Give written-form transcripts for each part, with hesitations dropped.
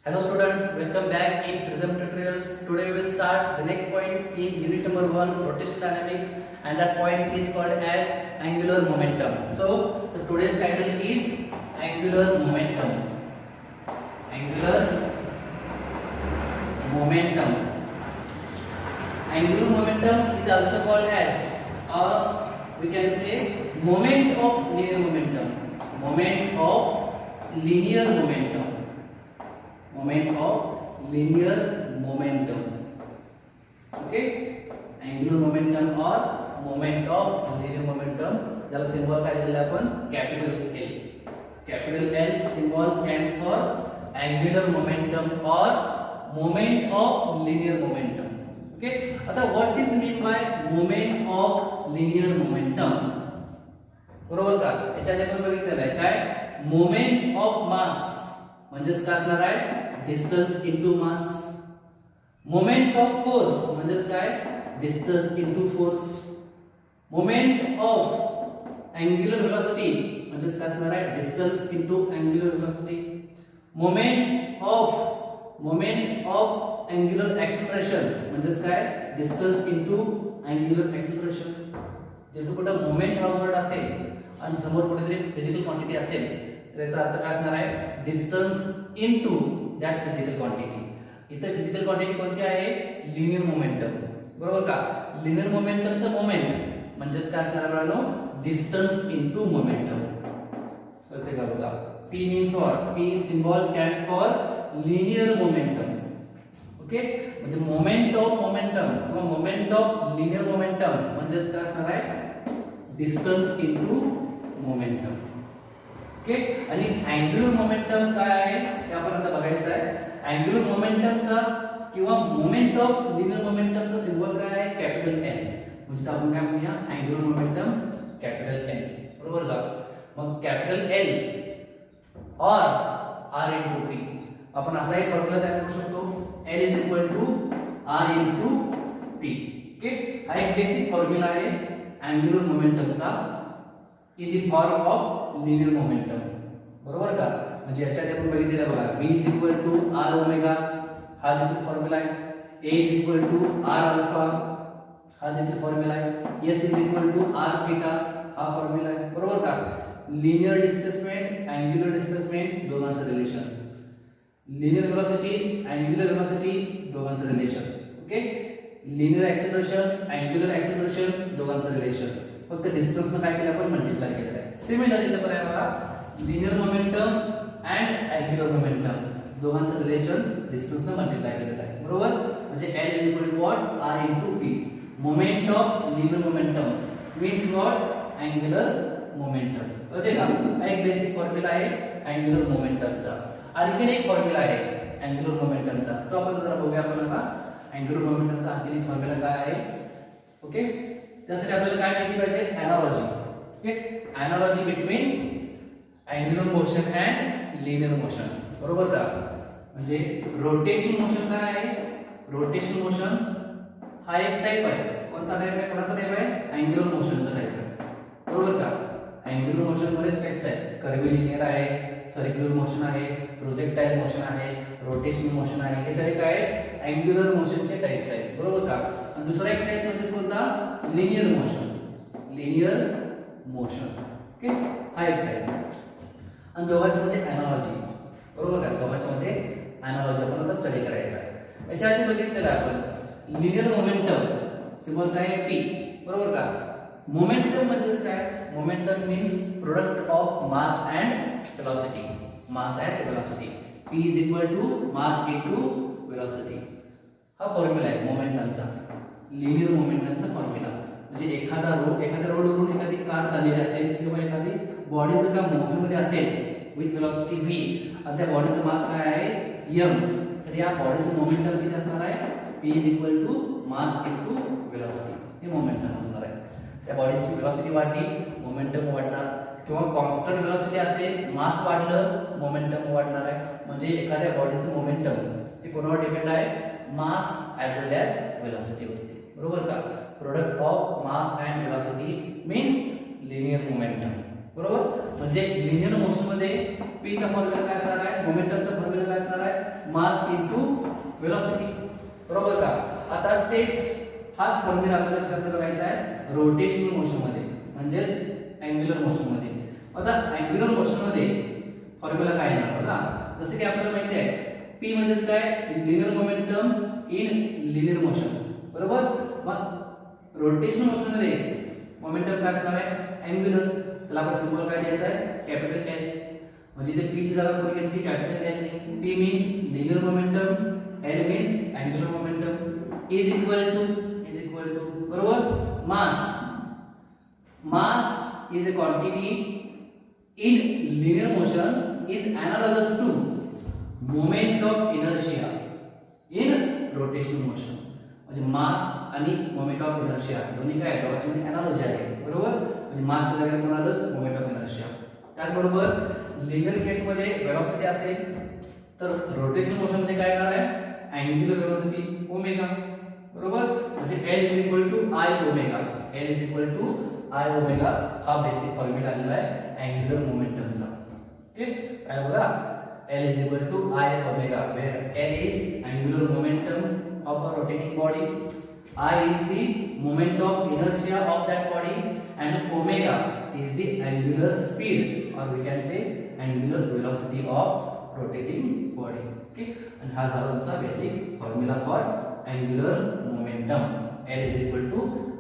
Hello students, welcome back in Prism Tutorials. Today we will start the next point in unit number 1, rotation dynamics, and that point is called as angular momentum. So today's title is angular momentum. Angular momentum. Angular momentum is also called as, or we can say, moment of linear momentum. Moment of linear momentum. Moment of linear momentum. Okay, angular momentum or moment of linear momentum. ज्याला symbol काय दिलेला आपण capital L. Capital L symbol stands for angular momentum or moment of linear momentum. Okay, आता what is mean by moment of linear momentum? बरोबर का? याच्यात आपण बघितलेलं आहे काय moment of mass म्हणजेच काय असणार आहे distance into mass. Moment of force म्हणजेच काय distance into force. Moment of angular velocity म्हणजेच काय असणार आहे distance into angular velocity. Moment of angular acceleration म्हणजेच काय डिस्टन्स इनटू अँग्युलर ॲक्सिलरेशन. जेव्हा कुठं मोमेंट हा वर्ड असेल आणि समोर कुठेतरी फिजिकल क्वांटिटी असेल तर याचा अर्थ काय असणार आहे distance into that physical quantity. इथे फिजिकल क्वांटिटी कोणती आहे लिनियर मोमेंटम. बरोबर का? लिनियर मोमेंटमचं मोमेंट म्हणजेच काय असणार आहे डिस्टन्स इनटू मोमेंटम. कळते का बघा. P means what? P symbol stands for linear momentum. Okay, म्हणजे मोमेंट ऑफ मोमेंटम किंवा मोमेंट ऑफ लिनियर मोमेंटम म्हणजेच काय असणार आहे डिस्टन्स इनटू मोमेंटम. ओके, आणि अँग्युलर मोमेंटम काय आहे हे आपण आता बघायचं आहे. अँग्युलर मोमेंटमचा किंवा मोमेंट ऑफ लिनियर मोमेंटमचा सिंबल काय आहे कॅपिटल L. म्हणजे आपण काय म्हणूया अँग्युलर मोमेंटम कॅपिटल L. बरोबर का? मग कॅपिटल L और R into P आपण असा एक फॉर्म्युला तयार करू शकतो L is equal to R into P. Okay, हा एक बेसिक फॉर्म्युला आहे अँग्युलर मोमेंटमचा in the form of linear momentum. बरोबर का? म्हणजे याच्यात आपण बघितलेलं बघा V is equal to R omega हा देखील फॉर्म्युला आहे. A is equal to R alpha हा देखील फॉर्म्युला आहे. S is equal to R theta हा फॉर्म्युला आहे. बरोबर का? लिनियर डिस्प्लेसमेंट अँग्युलर डिस्प्लेसमेंट दोघांचं relation. Linear velocity angular velocity दोघांचं relation. Okay, linear acceleration angular acceleration दोघांचं रिलेशन. फक्त डिस्टन्स ने काय केलं आपण मल्टिप्लाय केलेलं आहे. सिमिलर इथे पण आहे बघा linear momentum and angular momentum दोघांचं रिलेशन डिस्टन्स ने मल्टिप्लाय केलेलं आहे. बरोबर, म्हणजे L is equal to what R into P. Moment of linear momentum means what angular momentum. कळते का? हा एक बेसिक फॉर्म्युला आहे अँग्युलर मोमेंटमचा. आणखी एक फॉर्म्युला आहे अँग्युलर मोमेंटमचा तो आपण जरा बघूया. आपण आता अँग्युलर मोमेंटमचा आणखी एक फॉर्म्युला काय आहे. ओके, त्यासाठी आपल्याला काय माहिती पाहिजे analogy. Okay, analogy between angular motion and linear motion. बरोबर का? म्हणजे रोटेशन मोशन काय आहे रोटेशन मोशन हा एक टाइप आहे. कोणता टाइप आहे कोणाचा टाइप आहे अँग्युलर मोशनचा टाइप आहे. बरोबर का? अँग्युलर मोशन बरेच टाइप्स आहेत. कर्व्हिलिनियर आहे, सर्क्युलर मोशन आहे, प्रोजेक्टाइल मोशन आहे, रोटेशनल मोशन आहे. हे सगळे काय आहेत अँग्युलर मोशनचे टाइप्स आहेत. बरोबर का? आणि दुसरा एक टाइप म्हणजे कोणता linear motion. Linear motion. Okay, हा एक टाइप. आणि दोघांच्या मध्ये एनालॉजी. बरोबर का? दोघांच्या मध्ये एनालॉजी आपण आता स्टडी करायचा आहे. याच्या आधी बघितलेलं आपण लिनियर मोमेंटम सिंबल काय आहे P. बरोबर का? मोमेंटम म्हणजे काय momentum means product of mass and velocity. Mass and velocity P is equal to mass into velocity. हा फॉर्म्युला आहे मोमेंटमचा लिनियर मोमेंटमचा फॉर्म्युला. म्हणजे एखाद्या रोडवरून एखादी कार चाललेली असेल किंवा एखादी बॉडी जर का मोशन मध्ये असेल विथ वेलोसिटी v आणि त्या बॉडीचं मास काय आहे m तर या बॉडीचं मोमेंटम किती असणार आहे P is equal to mass into velocity. हे मोमेंटम असणार आहे. त्या बॉडीची वेलोसिटी वाढली मोमेंटम वाढणार किंवा कॉन्स्टंट वेलोसिटी असेल मास वाढलं मोमेंटम वाढणार आहे. म्हणजे एखाद्या बॉडीचं मोमेंटम हे कोणावर डिपेंड आहे मास ॲज वेल ॲज वेलोसिटी वरती. बरोबर का? Product of mass and velocity means linear momentum. बरोबर, म्हणजे लिनियर मोशन मध्ये P चा फॉर्म्युला काय असणार आहे मोमेंटमचा फॉर्म्युला काय असणार आहे मास इनटू वेलोसिटी, बरोबर का? आता तेच हाच फॉर्म्युला आपल्याला लक्षात ठेवायचा आहे रोटेशनल मोशन मध्ये, म्हणजेच अँग्युलर मोशन मध्ये. आता अँग्युलर मोशन मध्ये फॉर्म्युला काय आहे बघा. जसे की आपल्याला माहिती आहे P म्हणजेच काय, linear momentum in linear motion, बरोबर. मग रोटेशनल मोशन मध्ये मोमेंटम काय असणार आहे, अँग्युलर. त्याला आपण सिंबल काय द्यायचा आहे, कॅपिटल L. म्हणजे इथे P ची जागा कोणी घेतली, कॅपिटल L ने. P means linear momentum, L means angular momentum, is equal to बरोबर mass is a quantity in linear motion is analogous to moment of inertia in rotational motion. म्हणजे mass आणि moment of inertia दोन्ही काय दोघांची analogy आहे, बरोबर. म्हणजे मासच्या जागेवर कोण आलं, मोमेंट ऑफ इनर्शिया. त्याचबरोबर लिनियर केस मध्ये वेलोसिटी असेल तर रोटेशनल मोशन मध्ये काय येणार आहे, अँग्युलर वेलोसिटी ओमेगा, बरोबर. म्हणजे L is equal to I omega. L is equal to I omega हा बेसिक फॉर्म्युला आलेला आहे अँग्युलर मोमेंटमचा. ओके, काय बघा, L is equal to I omega, where L is angular momentum of a rotating body, I is the moment of inertia of that body, and omega is the angular speed, or we can say angular velocity of rotating body. Okay, and हा झाला तुमचा basic formula for angular momentum. L is equal to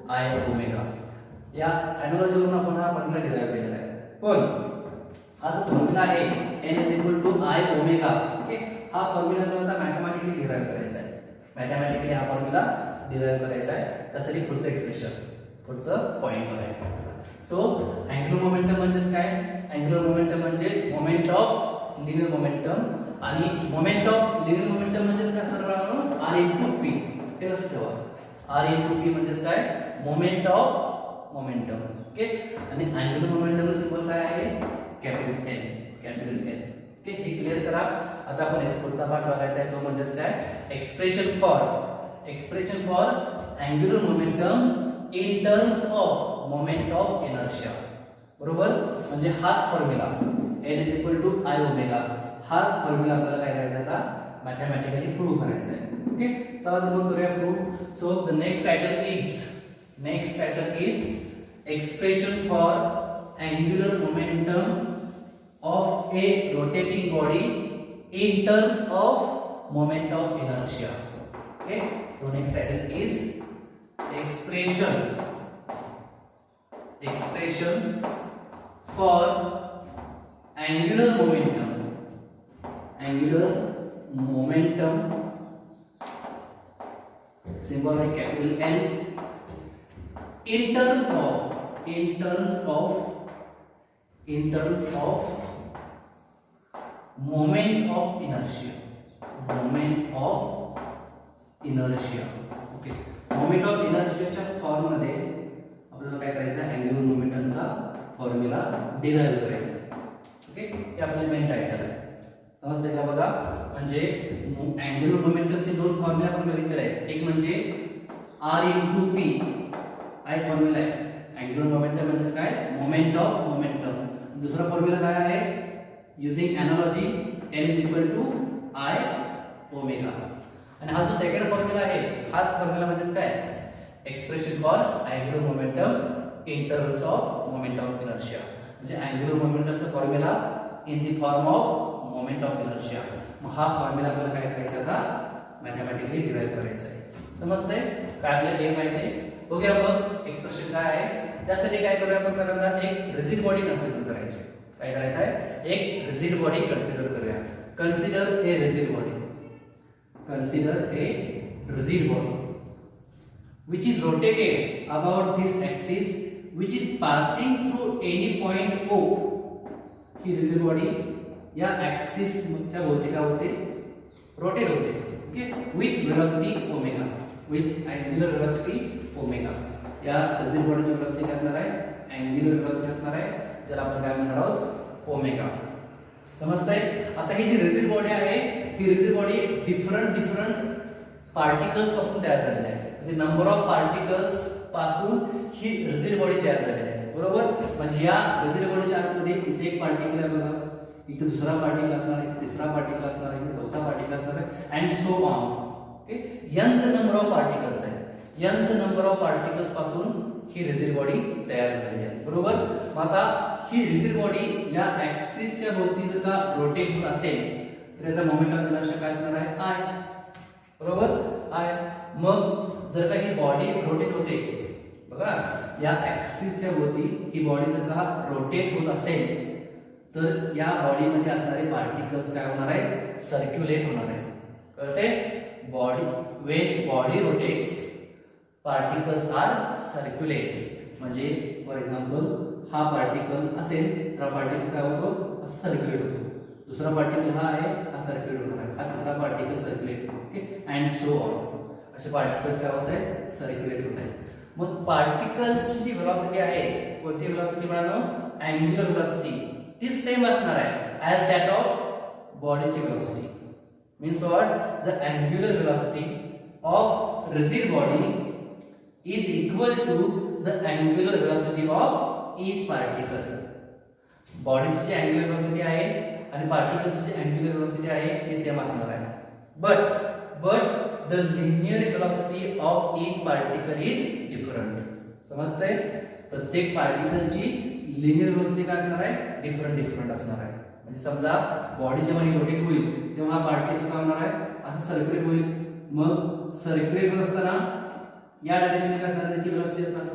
I omega. या एनालॉजीवरून आपण हा formula derive केलेला आहे. पण हा जो फॉर्म्युला आहे N is equal to I omega, okay, हा फॉर्म्युला आपल्याला मॅथमॅटिकली डिराइव्ह करायचा आहे. मॅथमॅटिकली हा फॉर्म्युला डिराइव्ह करायचा आहे. त्यासाठी पुढचं एक्सप्रेशन, पुढचं पॉइंट बघायचं आहे आपल्याला. सो अँग्युलर मोमेंटम म्हणजेच काय, अँग्युलर मोमेंटम म्हणजेच मोमेंट ऑफ लिनियर मोमेंटम, आणि मोमेंट ऑफ लिनियर मोमेंटम म्हणजेच काय असणार बाळांनो, R into P. हे लक्षात ठेवा, R into P म्हणजेच काय, मोमेंट ऑफ मोमेंटम. ओके, आणि अँग्युलर मोमेंटमचं सिम्बॉल काय आहे, कॅपिटल L. ओके, हे क्लिअर करा. आता आपण याचा पुढचा भाग बघायचा आहे, तो म्हणजेच काय, expression for angular momentum in terms of moment of inertia, बरोबर. म्हणजे हाच formula L is equal to I omega, हाच फॉर्म्युला आपल्याला काय करायचा आहे, आता मॅथमॅटिकली प्रूव्ह करायचा आहे. ओके, चला तर मग करूया prove. So the next title is expression for angular momentum of a rotating body in terms of moment of inertia. Okay, so next title is expression for angular momentum, symbol like capital L, in terms of moment of inertia. Okay, moment of इनर्शियाच्या form मध्ये आपल्याला काय करायचं आहे, angular मोमेंटमचा formula derive करायचा आहे. Okay, हे आपलं मेन टायटल आहे. समजतंय का बघा. म्हणजे अँग्युलर मोमेंटमचे दोन फॉर्म्युला आपण बघितलेले आहेत. एक म्हणजे R into P हा एक फॉर्म्युला आहे. अँग्युलर मोमेंटम म्हणजे काय, मोमेंट ऑफ मोमेंटम. दुसरा फॉर्म्युला काय आहे, using analogy L is equal to I omega. आणि हा जो सेकंड फॉर्म्युला आहे, हाच फॉर्म्युला म्हणजे काय, expression for angular momentum in terms of moment of inertia. म्हणजे अँग्युलर मोमेंटमचा formula in the form of moment of inertia. मग हा फॉर्म्युला आपल्याला काय करायचा था, मॅथमॅटिकली डिराइव्ह करायचा आहे. समजतंय काय, आपल्याला हे माहिती आहे. बघूया मग एक्सप्रेशन काय आहे. त्यासाठी काय करूया आपण, पहिल्यांदा एक रिजिड बॉडी कन्सिडर करायची. काय करायचं आहे, एक रिजिड बॉडी कन्सिडर करूया. Consider a rigid body which is rotated about this axis which is passing through any point O. He rigid body या ऍक्सिस च्या भोवती काय होते, रोटेट होते. Okay, with velocity omega, with angular velocity omega. या rigid बॉडीची velocity काय असणार आहे, अँग्युलर वेलोसिटी असणार आहे, ज्याला आपण काय म्हणणार आहोत, ओमेगा. समजतंय. आता ही जी रिजिड बॉडी आहे, ही रिजिड बॉडी डिफरंट पार्टिकल्स पासून तयार झालेली आहे. म्हणजे नंबर ऑफ पार्टिकल्स पासून ही रिजिड बॉडी तयार झालेली आहे, बरोबर. म्हणजे या रिजिड बॉडीच्या आतमध्ये इथे एक पार्टिकल आहे बघा, इथे दुसरा पार्टिकल असणार आहे, तिसरा पार्टिकल असणार आहे, चौथा पार्टिकल असणार आहे, and so on. Okay, nth number of particles आहे. nth नंबर ऑफ पार्टिकल्स पासून ही रिजिड बॉडी तयार झालेली आहे. बरोबर. मग आता ही रिजिड बॉडी या ऍक्सिसच्या भोवती जर का रोटेट होत असेल तर याचा मोमेंट ऑफ इनर्शिया काय असणार आहे? I. बरोबर, I. मग जर का ही बॉडी रोटेट होते, बघा या ऍक्सिसच्या भोवती ही बॉडी जर का रोटेट होत असेल तर या बॉडीमध्ये असणारे पार्टिकल्स काय होणार आहेत? सर्क्युलेट होणार आहेत. कळते? Body, when body rotates particles are circulates. म्हणजे फॉर एक्झाम्पल हा पार्टिकल असेल तर हा पार्टिकल काय होतो? असं सर्क्युलेट होतो. दुसरा पार्टिकल हा आहे, हा सर्क्युलेट होणार आहे. हा तिसरा particle circulate. Okay, and so on. असे पार्टिकल्स काय होत आहेत? सर्क्युलेट होत आहेत. मग पार्टिकलची जी व्हेलॉसिटी आहे, कोणती व्हेलॉसिटी म्हणालो? अँग्युलर व्हेलॉसिटी, ती सेम असणार आहे ॲज दॅट ऑफ बॉडीची velocity. Means what? The angular velocity of rigid body is equal to the angular velocity of each particle. बॉडीची जी अँग्युलर व्हेलॉसिटी आहे आणि पार्टिकलची जी अँग्युलर व्हेलॉसिटी आहे ती सेम असणार आहे. But the linear velocity of each particle is different. समजतंय? प्रत्येक पार्टिकलची लिनियर व्हेलॉसिटी काय असणार आहे? डिफरंट असणार आहे. म्हणजे समजा बॉडी जेव्हा ही रोटेट होईल तेव्हा हा पार्टिकल काय होणार आहे? असं सर्क्युलेट होईल. मग सर्क्युलेट होत असताना या डायरेक्शनने काय असणार? त्याची व्हेलॉसिटी असणार.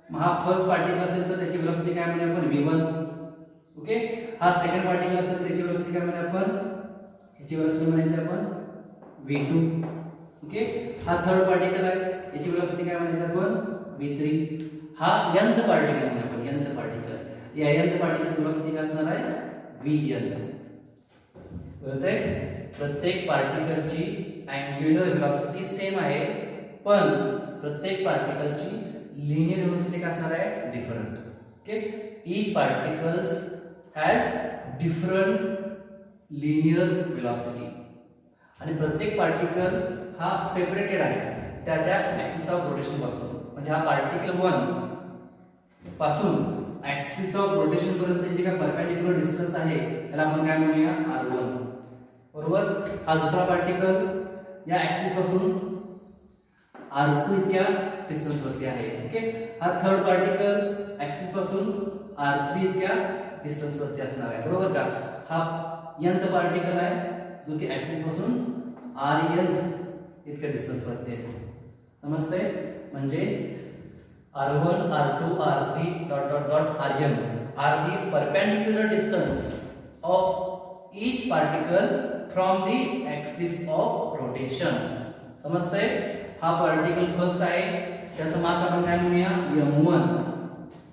मग हा फर्स्ट पार्टिकल असेल तर त्याची व्हेलॉसिटी काय म्हणूया आपण? v1. ओके, हा सेकंड पार्टिकल असेल तर त्याची व्हेलॉसिटी काय म्हणूया आपण? याची व्हेलॉसिटी म्हणायची आपण v2. ओके, हा थर्ड पार्टिकल आहे, याची व्हेलॉसिटी काय म्हणायची आपण? v3. हा nth पार्टिकल म्हणूया आपण, nth पार्टिकल. या nth पार्टिकलची व्हेलॉसिटी काय असणार आहे? vn. कळतंय? प्रत्येक पार्टिकलची अँग्युलर व्हेलॉसिटी सेम आहे, पण प्रत्येक पार्टिकलची लिनियर व्हेलॉसिटी काय असणार आहे? Different. Okay, each particles has different linear velocity. आणि प्रत्येक पार्टिकल हा सेपरेटेड आहे त्या ऍक्सिस ऑफ रोटेशन पासून. म्हणजे हा पार्टिकल 1 पासून ऍक्सिस ऑफ रोटेशन पर्यंत जे काय परपेंडिक्युलर डिस्टन्स आहे त्याला आपण काय म्हणूया? r1. बरोबर. हा दुसरा पार्टिकल या ऍक्सिस पासून r2 इतक्या डिस्टन्स वरती आहे. ओके, हा थर्ड पार्टिकल ऍक्सिस पासून r3 इतक्या डिस्टन्स वरती असणार आहे. बरोबर का? हा nth पार्टिकल आहे जो की ऍक्सिस पासून rn इतक्या डिस्टन्स वरती आहे. समजतंय? म्हणजे r1 r2 r3 dot dot dot rn are the perpendicular distance of each particle from the axis of rotation. समजतंय? हा पार्टिकल फर्स्ट आहे, त्याचं मास आपण काय म्हणूया? m1.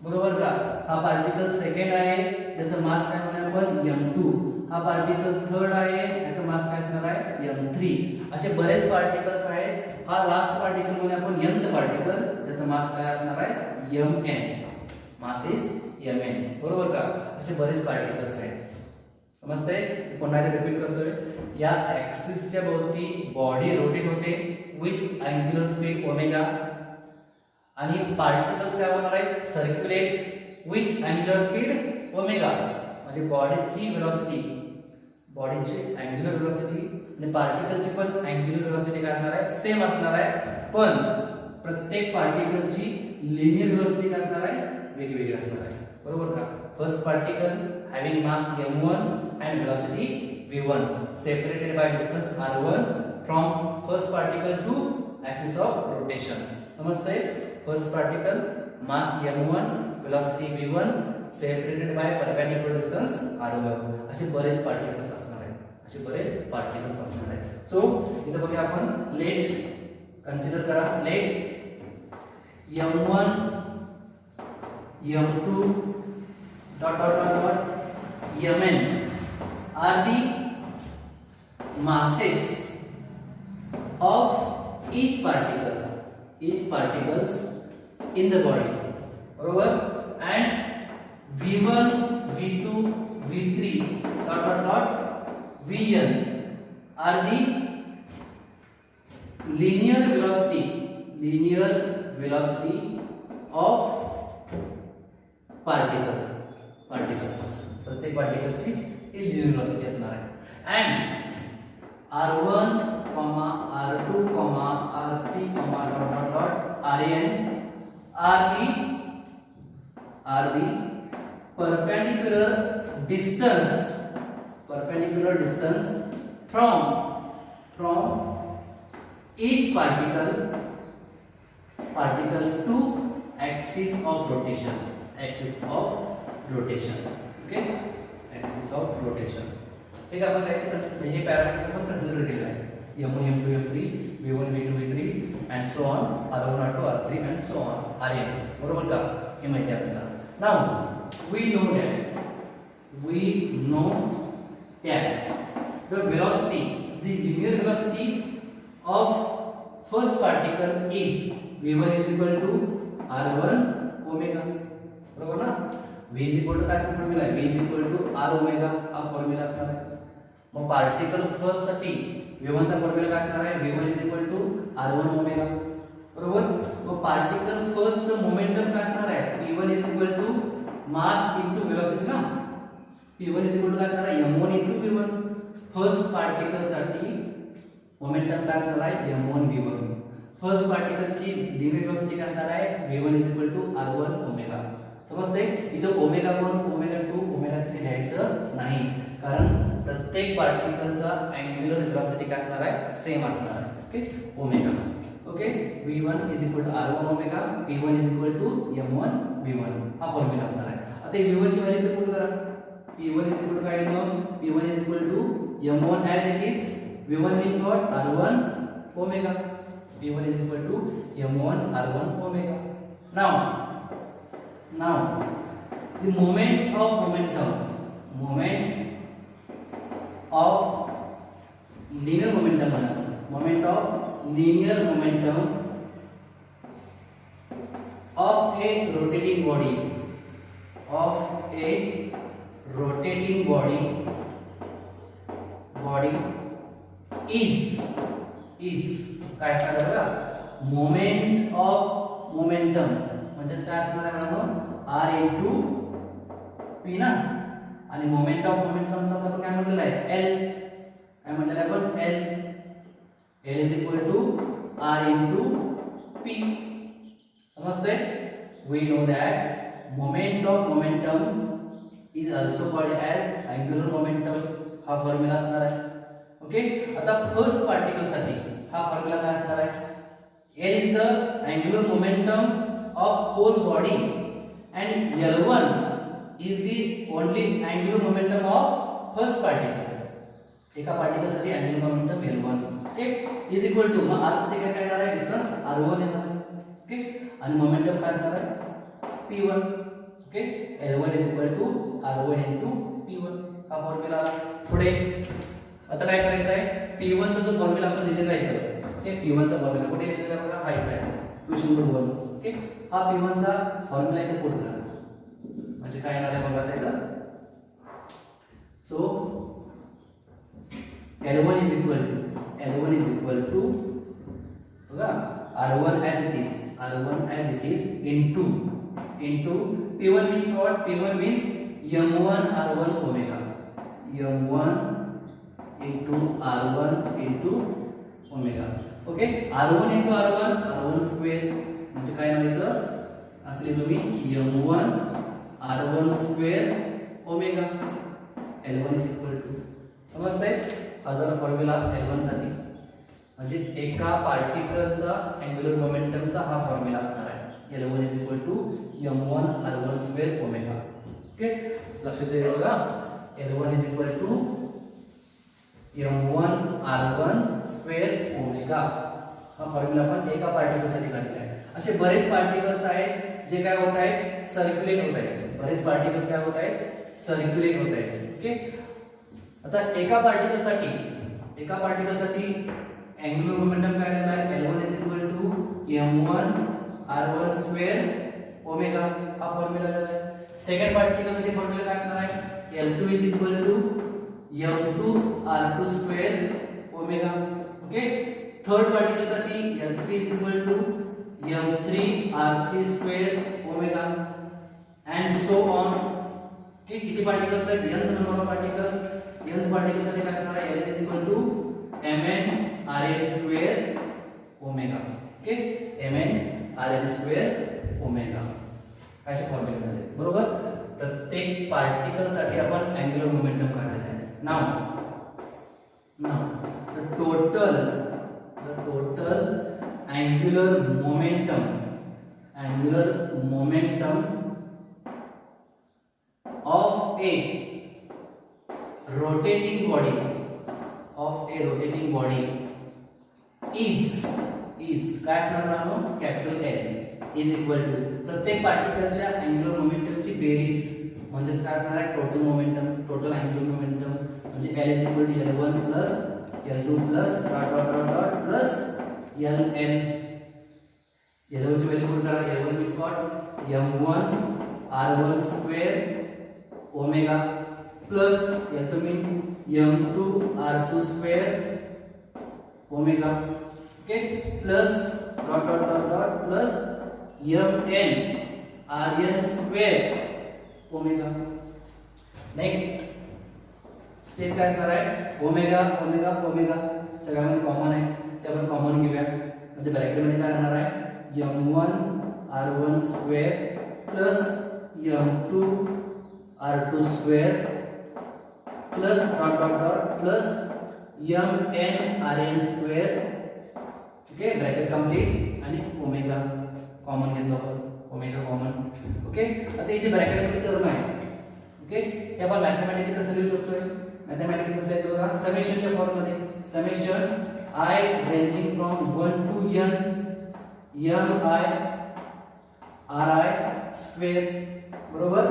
बरोबर का? हा पार्टिकल सेकंड आहे, त्याचं मास काय म्हणूया आपण? m2. हा पार्टिकल थर्ड आहे, याचा मास काय असणार आहे? m3. असे बरेच पार्टिकल्स आहेत. हा लास्ट पार्टिकल म्हणजे आपण nth पार्टिकल, त्याचा मास काय असणार आहे? mn. Mass is mn. बरोबर का? असे बरेच पार्टिकल्स आहेत. समजतंय? पुन्हा रिपीट करतोय. या ऍक्सिसच्या भोवती बॉडी रोटेट होते विथ अँग्युलर स्पीड ओमेगा, आणि पार्टिकल्स काय होणार आहेत? Circulate with angular speed omega. म्हणजे बॉडीची व्हेलॉसिटी, बॉडीची अँग्युलर व्हेलॉसिटी आणि पार्टिकलची पण अँग्युलर व्हेलॉसिटी काय असणार आहे? सेम असणार आहे, पण प्रत्येक पार्टिकलची लिनियर व्हेलॉसिटी काय असणार आहे? वेगवेगळी असणार आहे. बरोबर का? First particle having mass m1 and velocity v1 separated by distance r1 from first particle to axis of rotation. समजतंय? First particle mass m1 velocity v1 separated by perpendicular distance r1. असे बरेच पार्टिकल्स असणार आहेत, असे बरेच particles असणार आहेत. So इथे बघा आपण लेट कन्सिडर करा. Let m1 m2 dot dot dot dot mn are the masses of each particles in the body. बरोबर. and v1 v2 v3 dot dot dot vn are the linear velocity of particles. प्रत्येक पार्टिकलची ही linear velocity असणार आहे. and r1 R2, R3, dot dot dot Rn are the perpendicular distance from each particle to axis of rotation. Okay, axis of rotation. ठीक आहे, आपण काय हे parameters आपण consider केले आहे. m1 m2 m3 v1 v2 v3 and so on, r1 r2 r3 and so on, rn. बरोबर का? हे माहिती आहे आपल्याला. Now we know that the velocity, the linear velocity of first particle is v1 is equal to r1 omega. बरोबर ना? v is equal to काय formula आहे? v is equal to r omega हा फॉर्म्युला असणार आहे. मग particle first साठी v1 चा फॉर्म्युला काय असणार आहे? v1 is equal to r1 omega. बरोबर? मग पार्टिकल फर्स्ट चं मोमेंटम काय असणार आहे? p1 is equal to mass into velocity ना. p1 is equal to काय असणार आहे? m1 into v1. First particle साठी मोमेंटम काय असणार आहे? m1 v1. फर्स्ट पार्टिकल ची लिनियर वेलोसिटी काय असणार आहे? v1 is equal to r1 omega. समजते? इथं ओमेगा 1, ओमेगा 2, ओमेगा 3 लिहायचं नाही, कारण प्रत्येक पार्टिकलचा अँग्युलर वेलोसिटी काय असणार आहे? सेम असणार आहे. Okay, omega. Okay, v1 is equal to r1 omega, p1 is equal to m1 v1 हा फॉर्म्युला असणार आहे. आता v1 ची व्हॅल्यू इथे पुट करा. p1 is equal to काय मग? p1 is equal to m1 as it is. v1 means what? r1 omega. p1 is equal to m1 r1 omega. Now the moment of linear momentum of a rotating body is काय असणार आहे बघा? Moment of momentum म्हणजे काय असणार आहे बघा? r into p ना. आणि मोमेंट ऑफ मोमेंटम चा आपण काय म्हटलेलं आहे? l. काय म्हटलेलं आहे आपण? l is equal to r into p. समजते? We know that moment of momentum is also called as angular momentum हा फॉर्म्युला असणार आहे. ओके, आता फर्स्ट पार्टिकल साठी हा फॉर्म्युला काय असणार आहे? l is the angular momentum of whole body and L1 is the only angular momentum of first particle. एका पार्टिकल साठी angular momentum L1 ठीक is equal to मग r साठी काय येणार आहे? डिस्टन्स r1 येणार आहे. ओके, आणि मोमेंटम काय असणार आहे? p1. Okay, L1 is equal to r1 into p1 हा फॉर्म्युला. पुढे आता काय करायचं आहे? p1 चा जो फॉर्म्युला आपण लिहिलेला आहे ओके, p1 चा फॉर्म्युला कुठे लिहिलेला आहे बघा? हा इथे आहे क्वेश्चन नंबर 1. ओके, हा p1 चा फॉर्म्युला इथे पुट करा. म्हणजे काय येणार आहे बघा त्याचा? So L1 is equal to बघा R1 as it is into P1 means what? P1 means M1 R1 omega. M1 into R1 into omega. Okay, R1 into R1 square म्हणजे काय लिहायचं? असले तुम्ही M1 R1 square omega. L1 is equal to समजताय? हा जर formula L1 साठी म्हणजे एका पार्टिकलचा अँग्युलर मोमेंटमचा हा फॉर्म्युला असणार आहे. L1 is equal to m1 r1 square omega. Okay, लक्षात ठेवा बघा. L1 is equal to m1 r1 square omega हा फॉर्म्युला आपण एका पार्टिकल साठी काढला आहे. असे बरेच पार्टिकल्स आहेत जे काय होत आहेत? सर्क्युलेट होत आहेत. बरेच पार्टिकल्स काय होत आहेत? सर्क्युलेट होत आहेत. ओके, आता एका पार्टिकल साठी अँग्युलर मोमेंटम काय दिला आहे? L1 is equal to m1 r1 square omega हा फॉर्म्युला दिला आहे. सेकंड पार्टिकल साठी फॉर्म्युला काय असणार आहे? L2 is equal to m2 r2 square omega. Okay, third particle साठी L3 is equal to m3 r3 square omega and so on. Okay, किती particles आहेत? n number of particles. n particle साठी काय असणार आहे? L is equal to mn rn square omega. Okay, mn rn square omega असे फॉर्म्युले झाले. बरोबर. प्रत्येक पार्टिकल साठी आपण अँग्युलर मोमेंटम काढलेला आहे. नाव the total angular momentum of a rotating body is काय असणार ना capital L is equal to प्रत्येक पार्टिकलच्या अँग्युलर मोमेंटमची बेरीज म्हणजे काय असणार आहे total momentum, total angular momentum म्हणजे L is equal to L1 plus L2 plus dot dot dot dot plus Ln. L1 ची व्हॅल्यू पुट करा. L1 means what m1 r1 square omega plus L2 means m2 r2 square omega. Okay, plus dot dot dot dot plus mn rn square omega. Next step काय असणार आहे omega omega omega सगळ्यामध्ये common आहे ते आपण common घेऊया. म्हणजे bracket मध्ये काय राहणार आहे m1 r1 square plus m2 r2 square plus dot dot dot plus mn rn square. Okay, bracket complete आणि ओमेगा कॉमन घेतलं आपण ओमेगा कॉमन. ओके, आता ही जी ब्रॅकेट मध्ये टर्म आहे ओके हे आपण मॅथमॅटिकली कसं लिहू शकतोय. मॅथमॅटिकली कसं लिहायचं बघा समेशनच्या फॉर्म मध्ये summation I ranging from 1 to n mi ri square बरोबर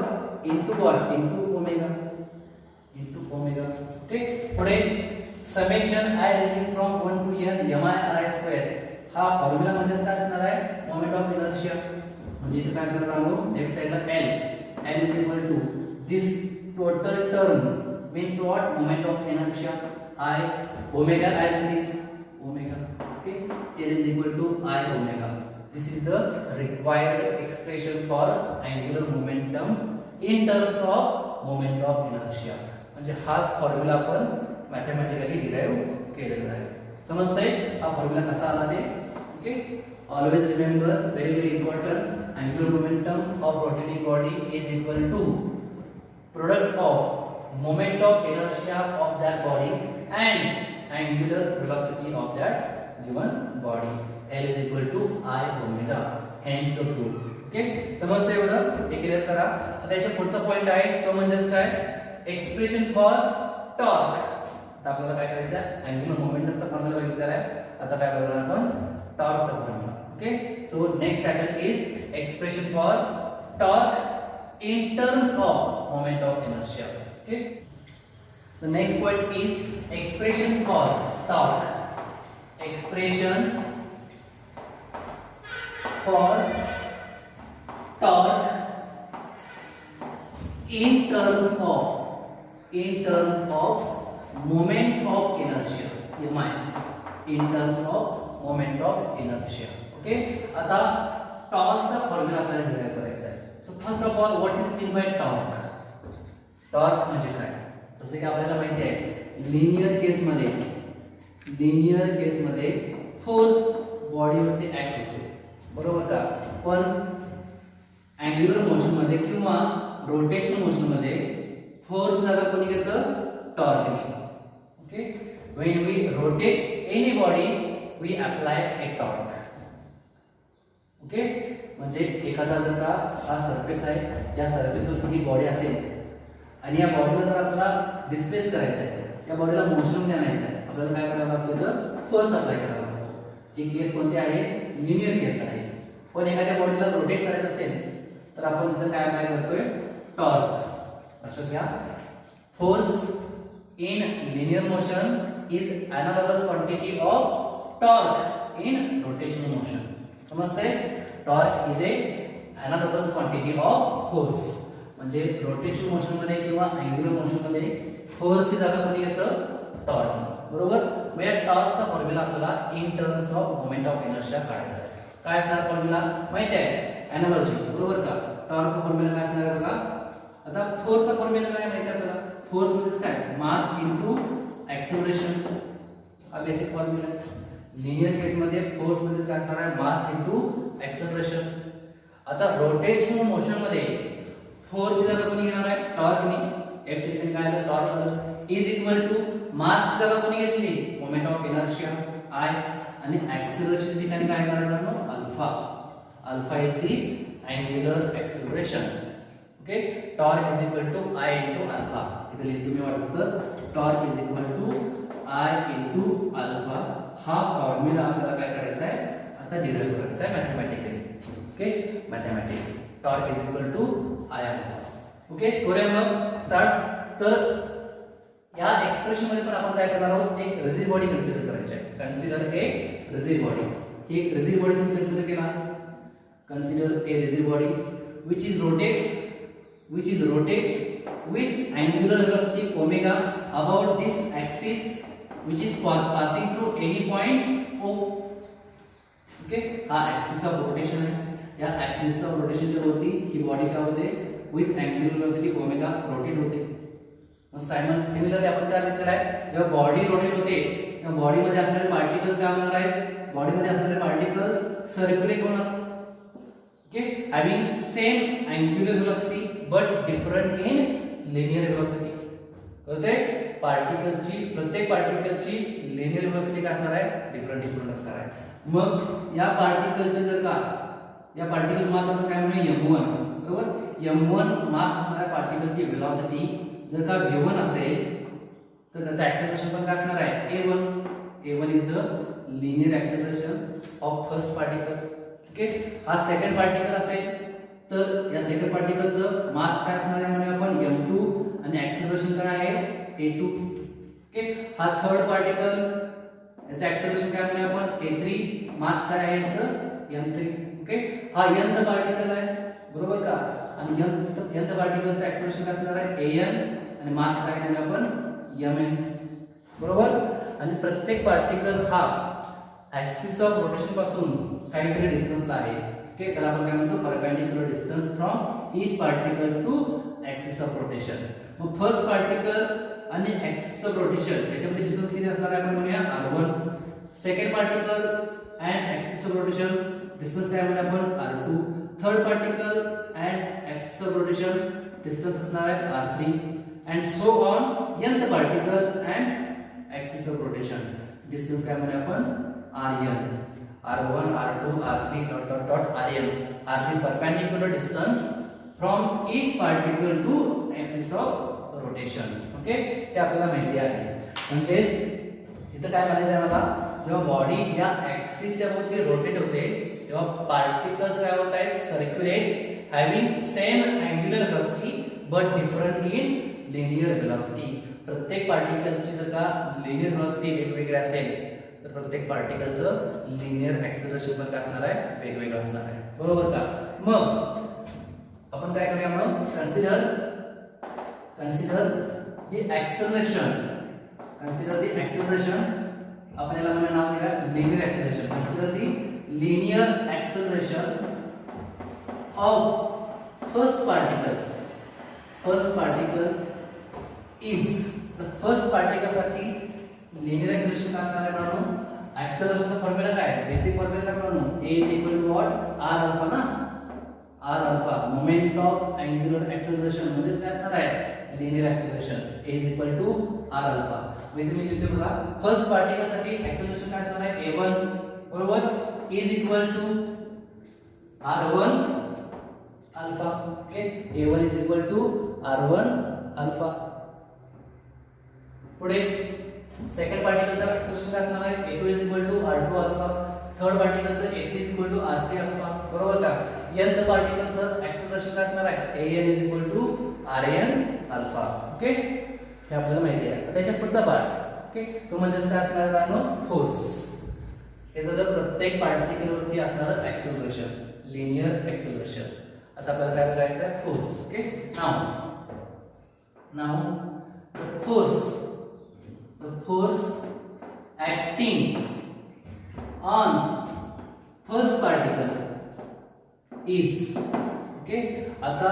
into what into omega okay. पुढे summation I ranging from 1 to n mi ri square हा फॉर्म्युला म्हणजे काय असणार आहे मोमेंट ऑफ इनर्शिया. म्हणजे इथे काय असणार आहे लेफ्ट साइडला L is equal to this total term means what moment of inertia I omega as it is omega. Okay, L is equal to I omega. This is the required expression for angular momentum in terms of moment of inertia. म्हणजे हाच formula आपण mathematically derive केलेला आहे. समजतंय हा formula कसा आला ते. Okay, always remember very important angular momentum of rotating body is equal to product of moment of inertia of that body and angular velocity of that given body. L is equal to I omega. Hence the proof. Okay, समजतंय एवढं हे clear करा. आता याच्या पुढचा point आहे तो म्हणजे काय एक्सप्रेशन फॉर टॉर्क. आता आपल्याला काय करायचं आहे अँग्युलर मोमेंटमचा फॉर्म्युला बघितलेला आहे. आता काय करणार आपण टॉर्कचा formula. Okay, so next title is expression for torque in terms of moment of inertia. Okay, the next point is expression for torque. Expression for torque in terms of moment of inertia. mi in terms of moment of inertia. Okay, आता टॉर्कचा formula आपल्याला derive करायचा आहे. So first of all what is mean by torque. Torque म्हणजे काय जसे की आपल्याला माहिती आहे लिनियर केस मध्ये फोर्स बॉडीवरती ऍक्ट होतो बरोबर का. पण अँग्युलर मोशन मध्ये किंवा रोटेशनल मोशन मध्ये फोर्स जागा कोणी घेतं torque. Okay, when we rotate any body we apply a torque. Okay, म्हणजे एखादा जर का हा सरफेस आहे या सरफेसवरती ही बॉडी असेल आणि या बॉडीला जर आपल्याला डिस्प्लेस करायचं आहे या बॉडीला मोशन मध्ये आणायचं आहे आपल्याला काय करावं लागतं तर फोर्स अप्लाय करावा लागतो. ही केस कोणती आहे लिनियर केस आहे. पण एखाद्या बॉडीला रोटेट करायचं असेल तर आपण तिथं काय अप्लाय करतोय टॉर्क. लक्षात घ्या force in linear motion is analogous quantity of torque in rotational motion. समजतंय torque is a analogous quantity of force. म्हणजे रोटेशनल मोशन मध्ये किंवा अँग्युलर मोशन मध्ये फोर्सची जागा कोणी घेतं टॉर्क बरोबर. मग या टॉर्कचा फॉर्म्युला आपल्याला in terms of moment of inertia काढायचा आहे. काय असणार फॉर्म्युला माहिती आहे एनालॉजी बरोबर का. टॉर्कचा फॉर्म्युला काय असणार आहे बघा. आता फोर्सचा फॉर्म्युला काय माहिती आहे आपल्याला. फोर्स म्हणजे काय मास इनटू ऍक्सेलरेशन हा बेसिक फॉर्म्युला आहे. लिनियर केसमध्ये फोर्स म्हणजे काय असणार आहे, मास इनटू एक्सेलरेशन. आता रोटेशनल मोशन मध्ये फोर्सची जागा कोणी घेणार आहे, टॉर्कनी. एफ ची ठिकाणी काय आलं, टॉर्क आलं, इज इक्वल टू मासची जागा कोणी घेतली, मोमेंट ऑफ इनर्शिया आय, आणि एक्सेलरेशन ठिकाणी काय येणार आहे, alpha. Alpha is the angular acceleration. Okay, torque is equal to I into alpha. इथे लिहितो मी वाटतं, torque is equal to I into alpha. हा फॉर्म्युला आपल्याला काय करायचा आहे, आता डिराइव्ह करायचा आहे mathematically. Okay, mathematically torque is equal to I alpha. Okay, करूया मग स्टार्ट. तर या एक्सप्रेशन मध्ये पण आपण काय करणार आहोत, एक रिजिड बॉडी कन्सिडर करायची आहे. Consider a rigid body. ही एक रिजिड बॉडी तुम्ही कन्सिडर केला. Consider a rigid body which is rotates with angular velocity omega about this axis which is passing through any point O. Okay, हा axis of rotation आहे. या axis of रोटेशनच्या भोवती ही body काय होते, with angular velocity omega rotate होते. मग similarly आपण काय लिहिलेलं आहे, जेव्हा बॉडी रोटेट होते तेव्हा बॉडी मध्ये असणारे पार्टिकल्स काय होणार आहेत, बॉडी मध्ये असणारे पार्टिकल्स सर्क्युलेट होणार. Okay, having same angular velocity but different in linear velocity. कळते, पार्टिकलची प्रत्येक पार्टिकलची लिनियर वेलोसिटी काय असणार आहे, डिफरंट असणार आहे. मग या पार्टिकलची जर का या पार्टिकल मास आपण काय म्हणूया m1, बरोबर. m1 मास असणाऱ्या पार्टिकलची वेलोसिटी जर का v1 असेल तर त्याचं ऍक्सेलरेशन पण काय असणार आहे, a1. a1 is the linear acceleration of first particle. Okay, हा सेकंड पार्टिकल असेल तर या सेकंड पार्टिकलचं मास काय असणार आहे म्हणूया आपण m2 आणि ऍक्सेलरेशन काय आहे a2. ओके, हा थर्ड पार्टिकल, याचं ऍक्सेलरेशन काय म्हणूया आपण a3, मास काय आहे याचं m3. ओके, हा nth पार्टिकल आहे, बरोबर का, आणि nth पार्टिकलचं ऍक्सेलरेशन काय असणार आहे an, आणि मास काय म्हणूया आपण mn, बरोबर. आणि प्रत्येक पार्टिकल हा ऍक्सिस ऑफ रोटेशन पासून काहीतरी डिस्टन्सला आहे. ओके, त्याला आपण काय म्हणतो, perpendicular distance from each particle to axis of rotation. मग फर्स्ट पार्टिकल आणि ऍक्सिस ऑफ रोटेशन याच्यामध्ये डिस्टन्स किती असणार आहे आपण म्हणूया r1. Second particle and axis of rotation distance काय म्हणूया आपण r2. Third particle and axis of rotation distance असणार आहे r3 and so on. nth particle and axis of rotation distance काय म्हणूया आपण rn. r1 r2 r3 dot dot dot rn are the perpendicular distance from each particle to axis of rotation. Okay, हे आपल्याला माहिती आहे. म्हणजेच इथं काय म्हणायचं आहे मला, जेव्हा बॉडी या ऍक्सिसच्या भोवती रोटेट होते तेव्हा पार्टिकल्स काय होत आहेत, circulate having same angular velocity but different in linear velocity. प्रत्येक पार्टिकलची जर का लिनियर वेलोसिटी वेगवेगळी असेल तर प्रत्येक पार्टिकलचं लिनियर ऍक्सेलरेशन पण काय असणार आहे, वेगवेगळं असणार आहे, बरोबर का. मग आपण काय करूया, मग consider the acceleration. Consider the acceleration, आपण याला म्हणूया नाव दिला linear acceleration. Consider the linear acceleration of first particle. First particle is the first particle साठी लिनियर ऍक्सेलरेशन काय असणार आहे म्हणून, ऍक्सेलरेशनचा फॉर्म्युला काय आहे, बेसिक फॉर्म्युला काय म्हणून, a is equal to what, r alpha ना, r alpha. Moment of angular acceleration म्हणजे काय असणार आहे, linear acceleration, a is equal to r अल्फा. म्हणजे मी लिहितो बघा, फर्स्ट पार्टिकल साठी ऍक्सेलरेशन काय असणार आहे a1, बरोबर, is equal to r1 alpha. Okay, a1 is equal to r1 alpha. पुढे सेकंड पार्टिकलचा ऍक्सेलरेशन काय असणार आहे a2 is equal to r2 alpha. Third पार्टिकलचं a3 is equal to r3 alpha, बरोबर का. nth पार्टिकलचं ऍक्सेलरेशन काय असणार आहे an is equal to rn alpha. Okay, हे आपल्याला माहिती आहे. त्याच्या पुढचा पार्ट, ओके, तो म्हणजे काय असणार आहे, फोर्स. हे झालं प्रत्येक पार्टिकलवरती असणारं ऍक्सेलरेशन, लिनियर ऍक्सेलरेशन. आता आपल्याला काय करायचं आहे, force. Okay, now the force acting on first particle is. Okay, आता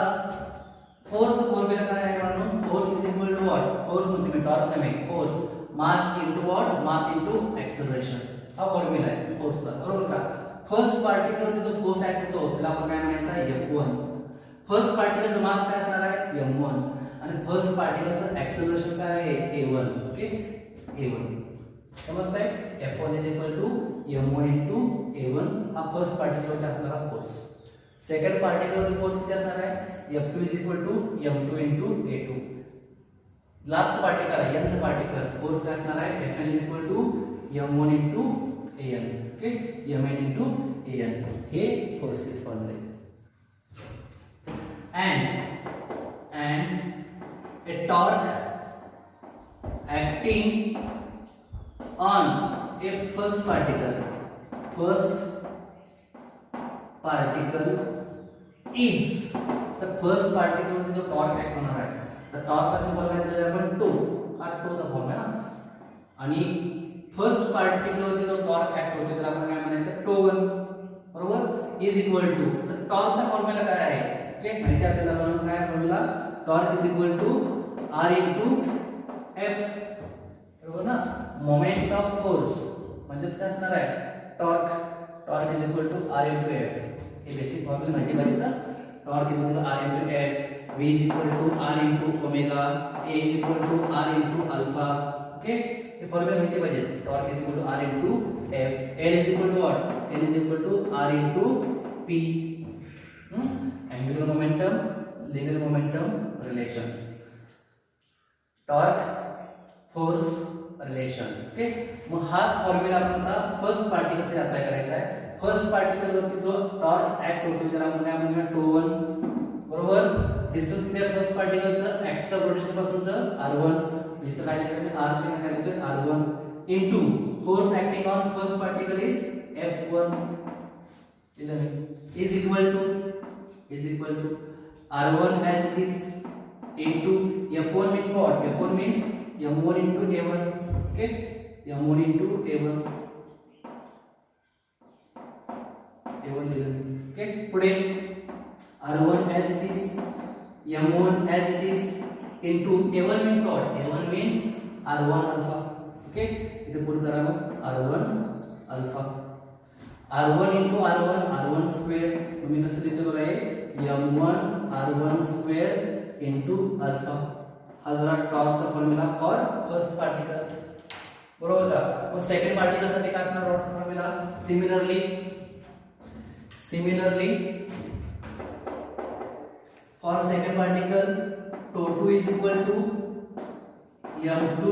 फोर्स फॉर्म्युला काय आहे म्हणून, force is equal to what, force म्हणजे मी टॉर्क नाही, force mass into what, mass into acceleration. हा फॉर्म्युला आहे फोर्सचा, बरोबर का. फर्स्ट पार्टिकल जो फोर्स ऍक्ट होतो त्याला आपण काय म्हणायचं, m1. फर्स्ट पार्टिकलचं मास काय असणार आहे, m1, आणि फर्स्ट पार्टिकलचं एक्सेलरेशन काय आहे, a1. ओके, a1 समजतंय. f1 is equal to m1 into a1 हा फर्स्ट पार्टिकलवरती असणारा फोर्स. सेकंड पार्टिकलवरती फोर्स किती असणार आहे, f2 is equal to m2 into a2. Last particle आहे nth पार्टिकल, फोर्स काय असणार आहे, fn is equal to m1 into an. Okay, mn into an हे फोर्सेस फॉर्म्युले. and a torque acting on a first particle is the first particle मध्ये जो torque act होणार आहे, तर टॉर्क कसं बोलायचं आपण, टो. हा टोचा फॉर्म आहे ना. आणि फर्स्ट पार्टिकल मध्ये जो टॉर्क ऍक्ट होतो त्याला आपण काय म्हणायचं, टो1, बरोबर, इज इक्वल टू. तर टॉर्कचा फॉर्म्युला काय आहे, ओके, माहिती आहे आपल्याला. म्हणून काय formula, torque is equal to r into f, बरोबर ना. मोमेंट ऑफ फोर्स म्हणजेच काय असणार आहे, torque is equal to r into f. हे बेसिक फॉर्म्युला माहिती पाहिजे. तर torque is equal to r into f, v is equal to r into omega, a is equal to r into alpha. Okay, हे formula माहिती पाहिजे. Torque is equal to r into f, l is equal to what, l is equal to r into p. Angular momentum, linear momentum relation, torque force relation. Okay, मग हाच formula आपण आता first particle से apply करायचा आहे. First particle वरती जो torque act होतो त्याला आपण काय म्हणूया, टो1, बरोबर. डिस्टन्स किती आहे फर्स्ट पार्टिकलचं, एक्सच्या रोटेशन पासूनचं r1, इथं काय लिहायचं मी, r चे काय लिहितोय, r1 into force acting on first particle is f1 is equal to r1 as it is into f1 means what, f1 means m1 into a1. okay, m1 into a1 okay. पुढे r1 as it is, m1 as it is into a1 means what, a1 means r1 alpha. okay, इथे पुढे करा मग r1 alpha, r1 into r1 square. तुम्ही कसं लिहितो बघा, हे m1 r1 square into alpha. हा जरा टॉर्कचा फॉर्म्युला फॉर फर्स्ट पार्टिकल, बरोबर का. मग सेकंड पार्टिकल साठी काय असणार टॉर्कचा formula, similarly for second particle टो2 is equal to m2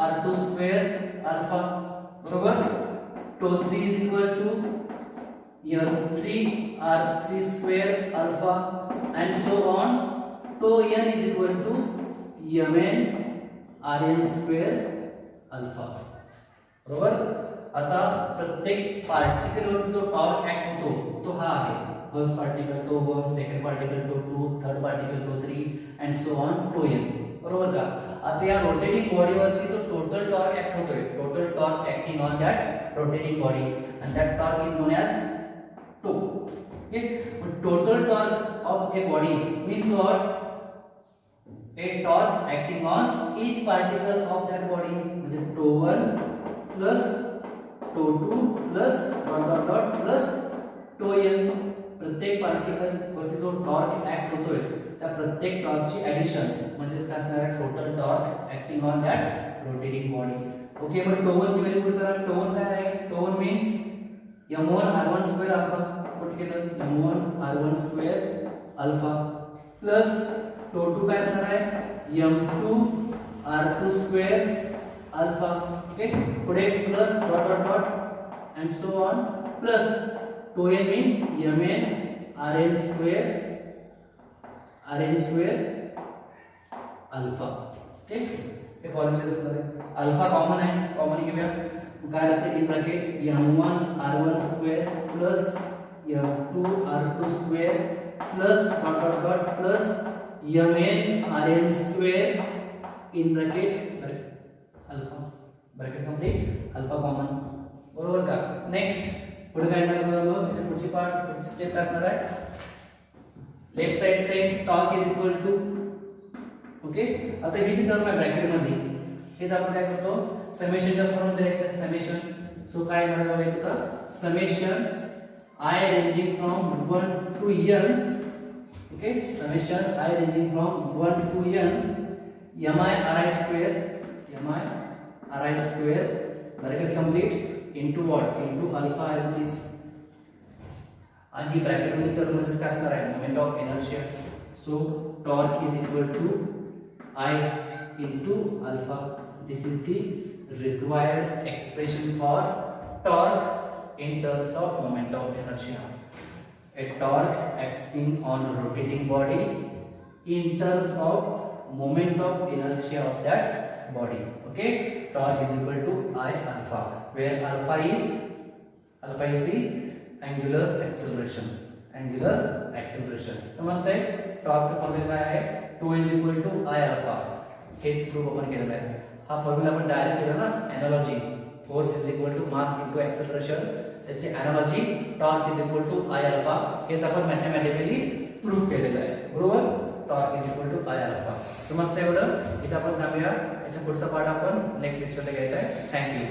r2 square alpha, बरोबर. टो3 is equal to m3 r3 square alpha and so on. तो n is equal to mn rn square alpha, बरोबर. आता प्रत्येक पार्टिकल वरती जो torque act होतो तो हा आहे. फर्स्ट पार्टिकल टो1, सेकंड पार्टिकल टो2, थर्ड पार्टिकल टो3 and so on tau n, बरोबर का. आता या रोटेटिंग बॉडी वरती जो टोटल टॉर्क ऍक्ट होतोय, total torque acting on that rotating body, and that torque is known as tau. okay, total torque of a body means what, a torque acting on each particle of that body. म्हणजे to plus टो2 plus dot plus टोn. प्रत्येक particle वरती जो torque act होतोय त्या प्रत्येक टॉर्कची addition म्हणजेच काय असणार आहे, total torque acting on that rotating body. Okay, मग टो1 ची व्हॅल्यू पुट करा. टो1 काय आहे, टो1 means m1 r1 square alpha, put केलं m1 r1 square alpha plus टो2 काय असणार आहे, m2 r2 square alpha. Okay, पुढे plus dot and so on plus टोn means mn rn square alpha. ठीक, हे फॉर्म्युला असणार आहे. अल्फा कॉमन आहे, कॉमन घेऊया. काय राहते in bracket m1 r1 square plus m2 r2 square plus dot plus mn rn square in bracket alpha. Bracket complete, alpha common, बरोबर का. नेक्स्ट पुढे काय येणार बघा, पुढची पुढची स्टेप काय असणार आहे, लेफ्ट साइड से torque is equal to. Okay, आता ही जी टर्म आहे ब्रॅकेट मध्ये हेच आपण काय करतो, समेशनच्या फॉर्ममध्ये लिहायचं समेशन. सो काय येणार बघा इथं summation I ranging from 1 to n. Okay, summation I ranging from 1 to n mi ri square bracket complete into what, into alpha as it is. आणि ही ब्रॅकेट मध्ये टर्म म्हणजे काय असणार आहे moment of inertia. So torque is equal to I into alpha. This is the required expression for torque in terms of moment of inertia. A torque acting on a rotating body in terms of moment of inertia of that body. Okay, torque is equal to I alpha, where alpha is the angular acceleration. समजतंय? Torque चा formula काय आहे? 2 is equal to I alpha. हेच proof आपण केलेला आहे. हा formula आपण डायरेक्ट केला ना, analogy. Force is equal to mass into acceleration. त्याची analogy torque is equal to I alpha. हेच आपण मॅथमॅटिकली प्रूफ केलेलं आहे. बरोबर? Torque is equal to I alpha. समजतंय बरं? इथे आपण थांबूया. याच्या पुढचा पार्ट आपण नेक्स्ट लेक्चरला घ्यायचा आहे. थँक्यू.